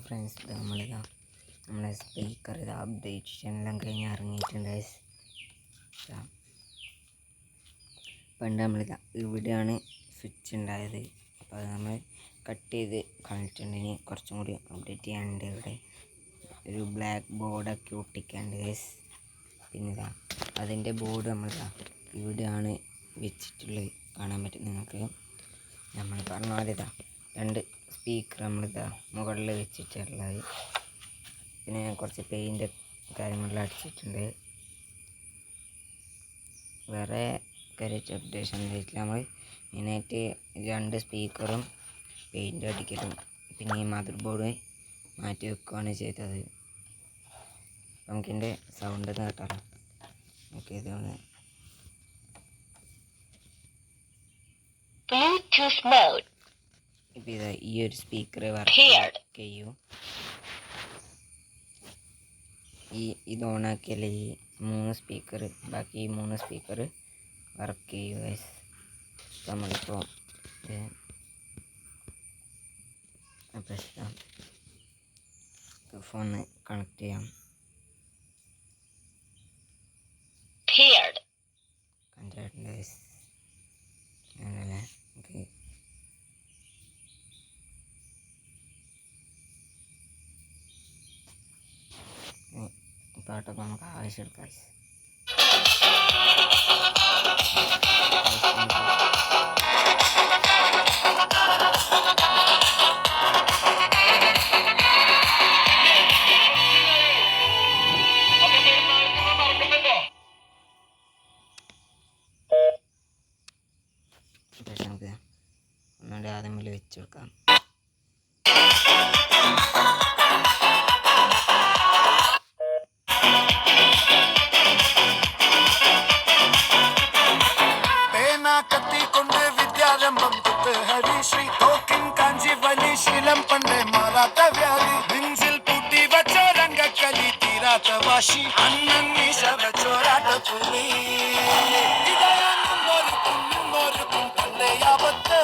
Friends നമ്മളെ speaker update എല്ലാം കഴിഞ്ഞ് ഇറങ്ങിയിട്ടുണ്ട്. പണ്ട് ഇവിടെയാണ് സ്വിച്ച് ഉണ്ടായത്. അപ്പോൾ അത് നമ്മൾ കട്ട് ചെയ്ത് കളഞ്ഞിട്ടുണ്ട്. ഇനി കുറച്ചും കൂടി അപ്ഡേറ്റ് ചെയ്യാനുണ്ട്. ഇവിടെ ഒരു ബ്ലാക്ക് ബോർഡൊക്കെ ഒട്ടിക്കാണ്ട് ഗൈസ്. പിന്നെ അതിൻ്റെ ബോർഡ് ഇവിടെയാണ് വെച്ചിട്ടുള്ളത്. കാണാൻ പറ്റും നിങ്ങൾക്ക്. നമ്മൾ പറഞ്ഞ പോലെ രണ്ട് സ്പീക്കർ മുകളിൽ വെച്ചിട്ടുള്ളത്. പിന്നെ കുറച്ച് പെയിൻ്റ് കാര്യങ്ങളെല്ലാം അടിച്ചിട്ടുണ്ട്. വേറെ കാര്യമായിട്ട് അപ്ഡേഷൻ ചെയ്തിട്ടില്ല. നമ്മൾ മെയിനായിട്ട് രണ്ട് സ്പീക്കറും പെയിൻ്റ് അടിക്കലും പിന്നെ ഈ മദർ ബോർഡ് മാറ്റി വെക്കുകയാണ് ചെയ്തത്. നമുക്കിൻ്റെ സൗണ്ട് കേട്ടാലോ. ഓക്കെ, ഇതാണ് Bluetooth mode. ഇപ്പം ഈ ഒരു സ്പീക്കർ വർക്ക് ചെയ്യും. ഇത് ഓണാക്കിയാൽ ഈ 3 സ്പീക്കർ ബാക്കി ഈ 3 സ്പീക്കർ വർക്ക് ചെയ്യും ഗൈസ്. നമ്മളിപ്പോൾ ഫോണ് കണക്ട് ചെയ്യാം. കണ്ടിട്ടുണ്ട് ഗൈസ്. അങ്ങനല്ലേ. ഓക്കെ, പാട്ടൊക്കെ നമുക്ക് ആവശ്യമെടുക്കാം. നമുക്ക് ഒന്നുകൂടി ആദ്യം വെച്ച് കൊടുക്കാം. കത്തിക്കൊണ്ട് വിദ്യാരംഭം ഹരിശ്രീ തോക്കിൻ കാഞ്ചി വലിശീലം പണ്ട് മാറാത്ത വ്യാധി നെഞ്ചിൽ പൂട്ടി വച്ചോ രംഗക്കലി തീരാത്ത വാശി അണ്ണൻ ചോരാട്ട പുലി ഇടയാൻ പണ്ടേ ആപത്ത്